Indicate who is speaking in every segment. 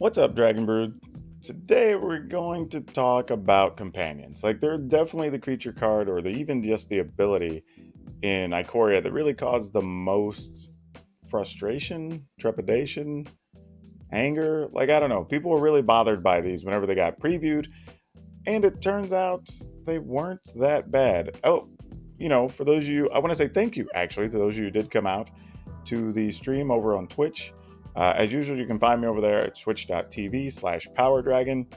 Speaker 1: What's up, Dragon Brood? Today we're going to talk about companions. Like, they're definitely the creature card or even just the ability in Ikoria that really caused the most frustration, trepidation, anger. Like, I don't know. People were really bothered by these whenever they got previewed, and it turns out they weren't that bad. Oh, for those of you, I want to say thank you actually to those of you who did come out to the stream over on Twitch. As usual, you can find me over there at twitch.tv/PowrDragn.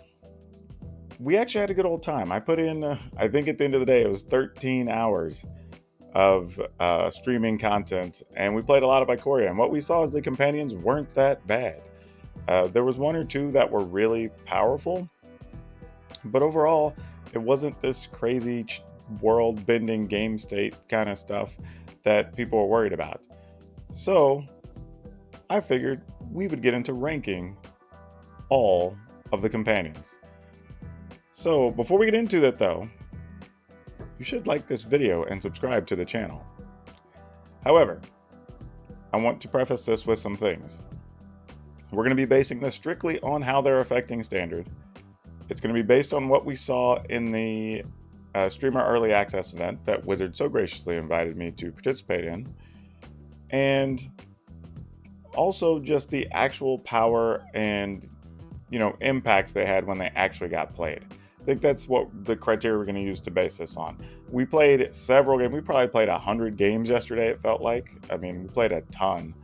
Speaker 1: We actually had a good old time. I put in, I think at the end of the day, it was 13 hours of streaming content, and we played a lot of Ikoria. And what we saw is the companions weren't that bad. There was one or two that were really powerful, but overall, it wasn't this crazy world-bending game state kind of stuff that people were worried about. So I figured we would get into ranking all of the companions. So before we get into that though, you should like this video and subscribe to the channel. However, I want to preface this with some things. We're going to be basing this strictly on how they're affecting standard. It's going to be based on what we saw in the streamer early access event that Wizard so graciously invited me to participate in. And also just the actual power and impacts they had when they actually got played. I think that's what the criteria we're going to use to base this on. We played several games. We probably played 100 games yesterday, it felt like. I mean, we played a ton.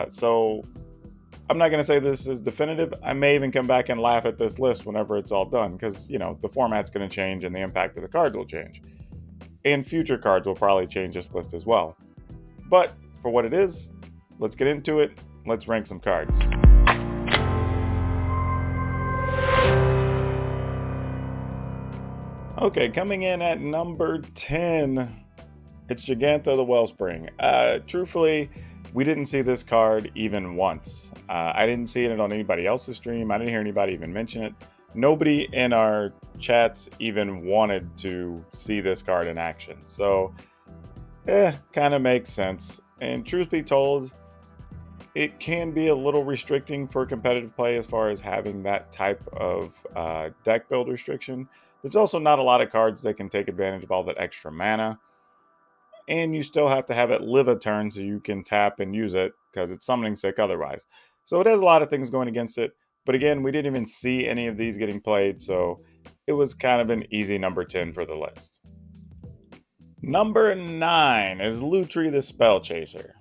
Speaker 1: So I'm not going to say this is definitive. I may even come back and laugh at this list whenever it's all done because, the format's going to change and the impact of the cards will change. And future cards will probably change this list as well. But for what it is, let's get into it. Let's rank some cards. Okay, coming in at number 10, it's Gigantha the Wellspring. Truthfully, we didn't see this card even once. I didn't see it on anybody else's stream. I didn't hear anybody even mention it. Nobody in our chats even wanted to see this card in action. So, kind of makes sense. And truth be told, it can be a little restricting for competitive play as far as having that type of deck build restriction. There's also not a lot of cards that can take advantage of all that extra mana. And you still have to have it live a turn so you can tap and use it because it's summoning sick otherwise. So it has a lot of things going against it. But again, we didn't even see any of these getting played, so it was kind of an easy number 10 for the list. Number 9 is Lutri the Spell Chaser.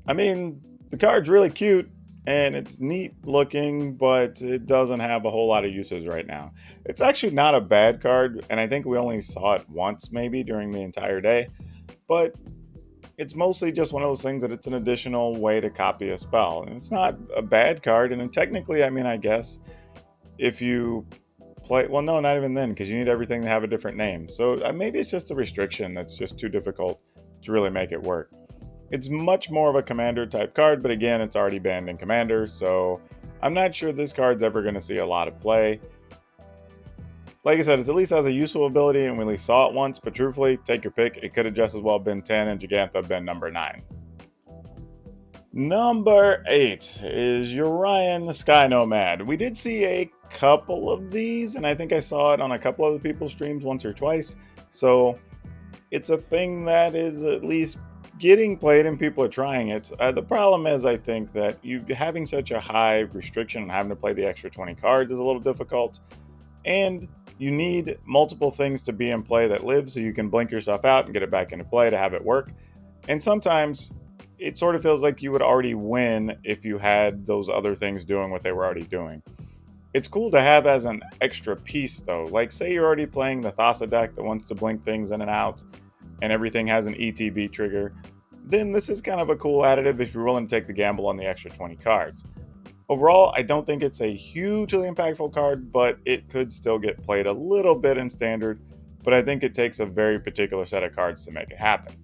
Speaker 1: I mean, the card's really cute and it's neat looking, but it doesn't have a whole lot of uses right now. It's actually not a bad card, and I think we only saw it once maybe during the entire day, but it's mostly just one of those things that it's an additional way to copy a spell, and it's not a bad card. And then technically, I mean, I guess if you play, well, no, not even then, because you need everything to have a different name. So maybe it's just a restriction that's just too difficult to really make it work. It's much more of a commander type card, but again, it's already banned in commander, so I'm not sure this card's ever going to see a lot of play. Like I said, it at least has a useful ability, and we only saw it once, but truthfully, take your pick. It could have just as well been 10, and Gigantha been number 9. Number 8 is Urian the Sky Nomad. We did see a couple of these, and I think I saw it on a couple other people's streams once or twice, so it's a thing that is at least getting played and people are trying it. The problem is, I think that you having such a high restriction and having to play the extra 20 cards is a little difficult, and you need multiple things to be in play that live so you can blink yourself out and get it back into play to have it work. And sometimes it sort of feels like you would already win if you had those other things doing what they were already doing. It's cool to have as an extra piece though. Like, say you're already playing the Thassa deck that wants to blink things in and out and everything has an ETB trigger, then this is kind of a cool additive if you're willing to take the gamble on the extra 20 cards. Overall, I don't think it's a hugely impactful card, but it could still get played a little bit in standard, but I think it takes a very particular set of cards to make it happen.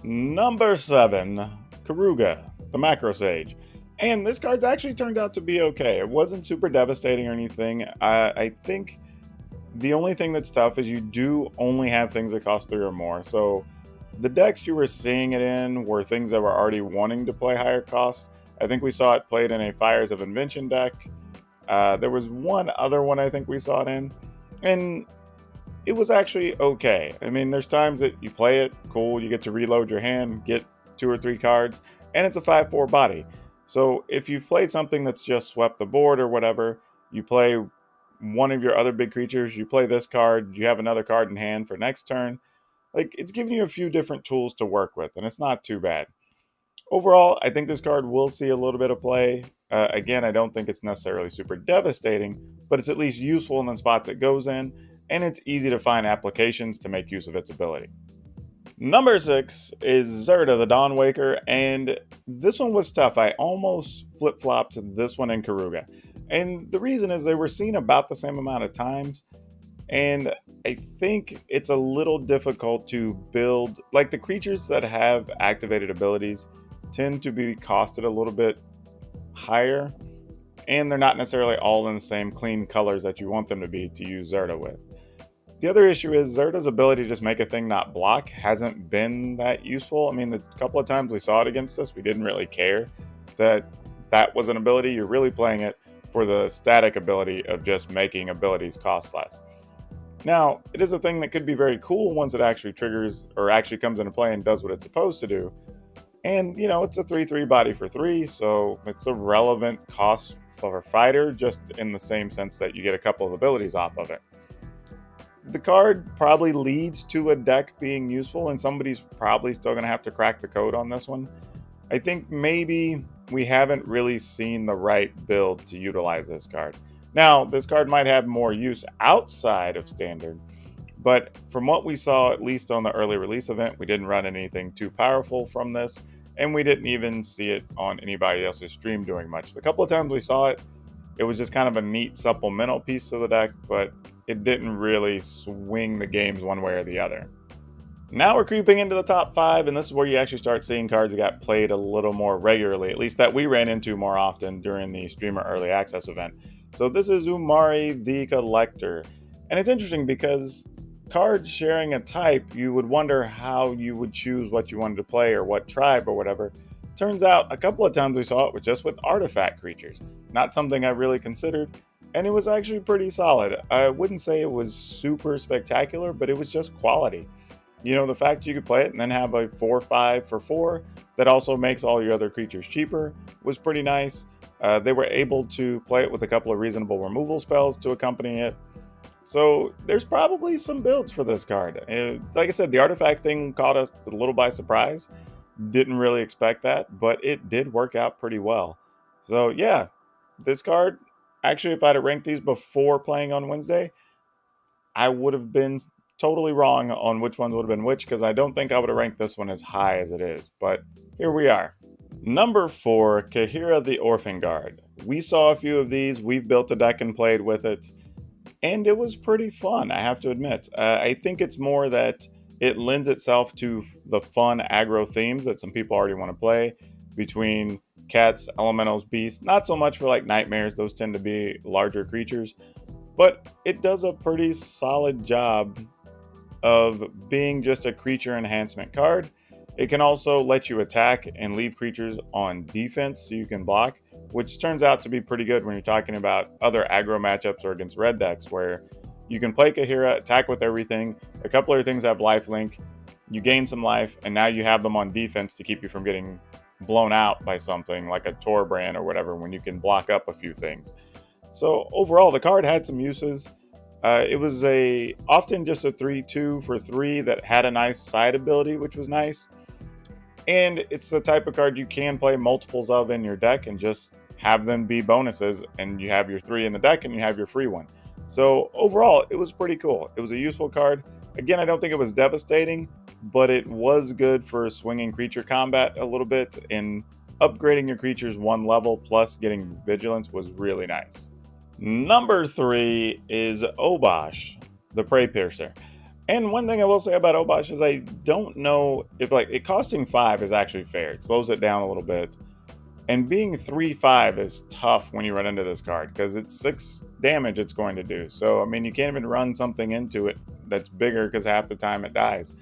Speaker 1: Number 7, Garuda, the Macro Sage. And this card's actually turned out to be okay. It wasn't super devastating or anything. I think the only thing that's tough is you do only have things that cost 3 or more. So the decks you were seeing it in were things that were already wanting to play higher cost. I think we saw it played in a Fires of Invention deck. There was one other one I think we saw it in, and it was actually okay. I mean, there's times that you play it, cool, you get to reload your hand, get 2 or 3 cards, and it's a 5/4 body. So if you've played something that's just swept the board or whatever, you play one of your other big creatures, you play this card, you have another card in hand for next turn. Like, it's giving you a few different tools to work with, and it's not too bad. Overall, I think this card will see a little bit of play. Again, I don't think it's necessarily super devastating, but it's at least useful in the spots it goes in, and it's easy to find applications to make use of its ability. Number 6 is Zirda, the Dawnwaker, and this one was tough. I almost flip-flopped this one in Garuda. And the reason is they were seen about the same amount of times, and I think it's a little difficult to build. Like, the creatures that have activated abilities tend to be costed a little bit higher, and they're not necessarily all in the same clean colors that you want them to be to use Zirda with. The other issue is Zirda's ability to just make a thing not block hasn't been that useful. I mean, the couple of times we saw it against us, we didn't really care that that was an ability. You're really playing it for the static ability of just making abilities cost less. Now, it is a thing that could be very cool once it actually triggers or actually comes into play and does what it's supposed to do. And, you know, it's a 3/3 body for 3, so it's a relevant cost for a fighter, just in the same sense that you get a couple of abilities off of it. The card probably leads to a deck being useful, and somebody's probably still going to have to crack the code on this one. I think maybe we haven't really seen the right build to utilize this card. Now, this card might have more use outside of Standard, but from what we saw, at least on the early release event, we didn't run anything too powerful from this, and we didn't even see it on anybody else's stream doing much. The couple of times we saw it, it was just kind of a neat supplemental piece to the deck, but it didn't really swing the games one way or the other. Now we're creeping into the top 5, and this is where you actually start seeing cards that got played a little more regularly, at least that we ran into more often during the Streamer Early Access event. So this is Umari the Collector. And it's interesting because cards sharing a type, you would wonder how you would choose what you wanted to play or what tribe or whatever. Turns out a couple of times we saw it just with artifact creatures. Not something I really considered, and it was actually pretty solid. I wouldn't say it was super spectacular, but it was just quality. You know, the fact you could play it and then have a 4/5 for 4 that also makes all your other creatures cheaper was pretty nice. They were able to play it with a couple of reasonable removal spells to accompany it. So there's probably some builds for this card. Like I said, the artifact thing caught us a little by surprise. Didn't really expect that, but it did work out pretty well. So yeah, this card, actually, if I'd have ranked these before playing on Wednesday, I would have been totally wrong on which ones would have been which, because I don't think I would have ranked this one as high as it is. But here we are. Number 4, Kahira the Orphan Guard. We saw a few of these. We've built a deck and played with it, and it was pretty fun, I have to admit. I think it's more that it lends itself to the fun aggro themes that some people already want to play, between cats, elementals, beasts. Not so much for like nightmares, those tend to be larger creatures, but it does a pretty solid job of being just a creature enhancement card. It can also let you attack and leave creatures on defense so you can block, which turns out to be pretty good when you're talking about other aggro matchups or against red decks, where you can play Kahira, attack with everything. A couple of things have lifelink. You gain some life, and now you have them on defense to keep you from getting blown out by something like a Torbrand or whatever, when you can block up a few things. So overall, the card had some uses. It was often just a 3/2 for 3 that had a nice side ability, which was nice. And it's the type of card you can play multiples of in your deck and just have them be bonuses, and you have your 3 in the deck and you have your free one. So overall, it was pretty cool. It was a useful card. Again, I don't think it was devastating, but it was good for swinging creature combat a little bit, and upgrading your creatures 1 level plus getting vigilance was really nice. Number 3 is Obosh, the Prey Piercer. And one thing I will say about Obosh is I don't know if, like, it costing 5 is actually fair. It slows it down a little bit. And being 3/5 is tough when you run into this card, because it's 6 damage it's going to do. So, I mean, you can't even run something into it that's bigger, because half the time it dies.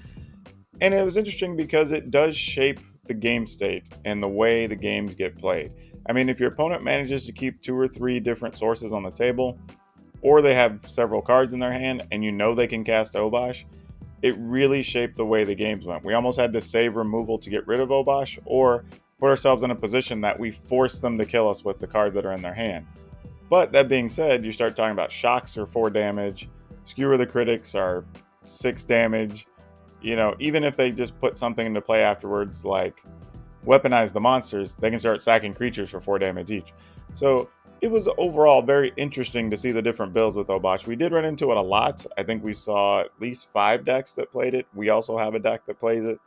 Speaker 1: And it was interesting because it does shape the game state and the way the games get played. I mean, if your opponent manages to keep 2 or 3 different sources on the table, or they have several cards in their hand and you know they can cast Obosh, it really shaped the way the games went. We almost had to save removal to get rid of Obosh, or put ourselves in a position that we force them to kill us with the cards that are in their hand. But that being said, you start talking about shocks are 4 damage, skewer the critics are 6 damage. You know, even if they just put something into play afterwards, like weaponize the monsters, they can start sacking creatures for 4 damage each. So it was overall very interesting to see the different builds with Obosh. We did run into it a lot. I think we saw at least 5 decks that played it. We also have a deck that plays it.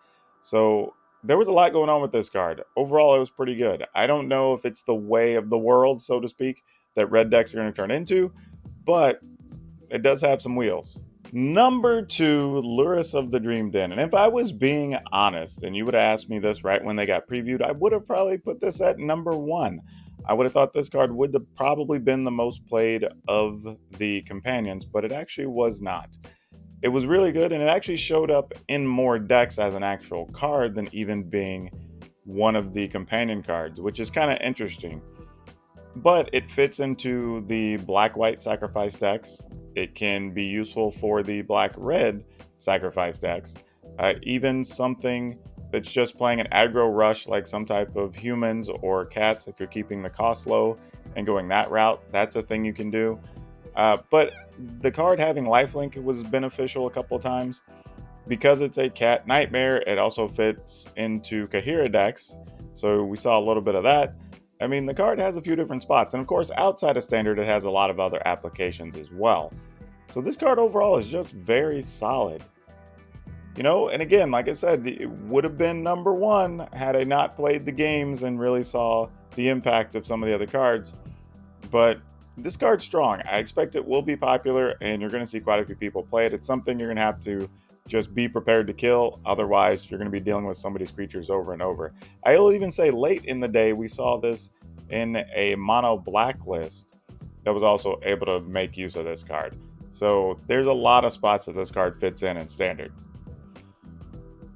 Speaker 1: So there was a lot going on with this card. Overall, it was pretty good. I don't know if it's the way of the world, so to speak, that red decks are going to turn into, but it does have some wheels. Number 2, Lurrus of the Dream Den. And if I was being honest, and you would have asked me this right when they got previewed, I would have probably put this at number 1. I would have thought this card would have probably been the most played of the companions, but it actually was not. It was really good, and it actually showed up in more decks as an actual card than even being one of the companion cards, which is kind of interesting. But it fits into the black-white sacrifice decks. It can be useful for the black-red sacrifice decks. Even something that's just playing an aggro rush, like some type of humans or cats, if you're keeping the cost low and going that route, that's a thing you can do. But the card having lifelink was beneficial a couple of times. Because it's a cat nightmare, it also fits into Kahira decks. So we saw a little bit of that. I mean, the card has a few different spots. And of course, outside of standard, it has a lot of other applications as well. So this card overall is just very solid. You know, and again, like I said, it would have been number 1 had I not played the games and really saw the impact of some of the other cards. But this card's strong. I expect it will be popular, and you're going to see quite a few people play it. It's something you're going to have to just be prepared to kill. Otherwise, you're going to be dealing with somebody's creatures over and over. I'll even say late in the day, we saw this in a mono black list that was also able to make use of this card. So there's a lot of spots that this card fits in standard.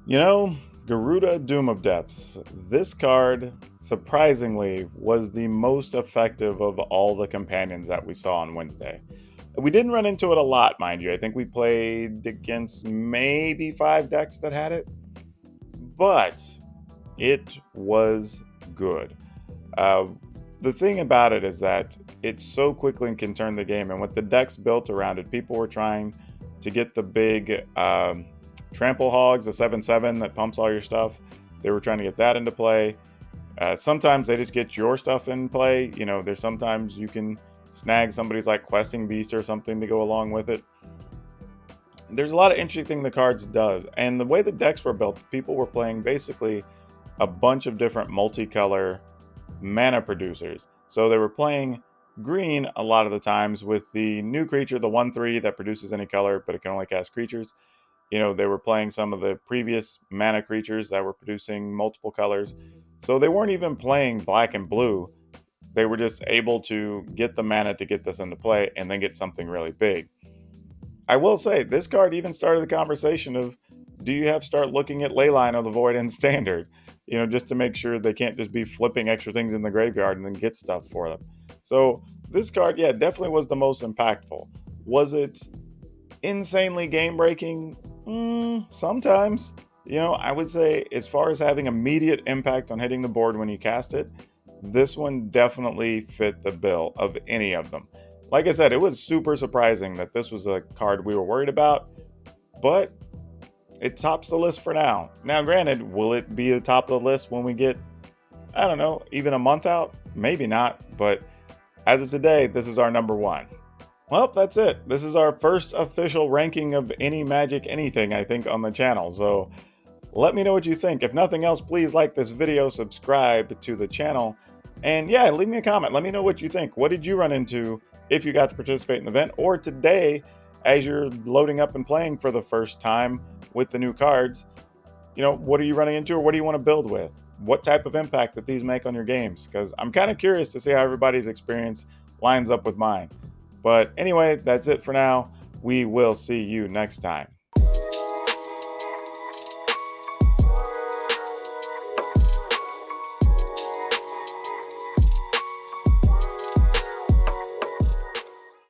Speaker 1: You know, Garuda, Doom of Depths. This card, surprisingly, was the most effective of all the companions that we saw on Wednesday. We didn't run into it a lot, mind you. I think we played against maybe 5 decks that had it, but it was good. The thing about it is that it so quickly can turn the game, and with the decks built around it, people were trying to get the big Trample Hogs, the 7/7 that pumps all your stuff. They were trying to get that into play. Sometimes they just get your stuff in play. You know, there's sometimes you can snag somebody's like Questing Beast or something to go along with it. There's a lot of interesting things the cards does. And the way the decks were built, people were playing basically a bunch of different multicolor mana producers. So they were playing green a lot of the times with the new creature, the 1/3 that produces any color, but it can only cast creatures. You know, they were playing some of the previous mana creatures that were producing multiple colors. So they weren't even playing black and blue. They were just able to get the mana to get this into play and then get something really big. I will say, this card even started the conversation of, do you have to start looking at Leyline of the Void in standard? You know, just to make sure they can't just be flipping extra things in the graveyard and then get stuff for them. So this card, yeah, definitely was the most impactful. Was it insanely game-breaking? Sometimes. You know, I would say as far as having immediate impact on hitting the board when you cast it, this one definitely fit the bill of any of them. Like I said, it was super surprising that this was a card we were worried about, but it tops the list for now. Now, granted, will it be the top of the list when we get, I don't know, even a month out? Maybe not, but as of today, this is our number 1. Well, that's it. This is our first official ranking of any Magic anything, I think, on the channel. So let me know what you think. If nothing else, please like this video, subscribe to the channel, and yeah, leave me a comment. Let me know what you think. What did you run into if you got to participate in the event, or today as you're loading up and playing for the first time with the new cards? You know, what are you running into, or what do you want to build with? What type of impact that these make on your games? Because I'm kind of curious to see how everybody's experience lines up with mine. But anyway, that's it for now. We will see you next time.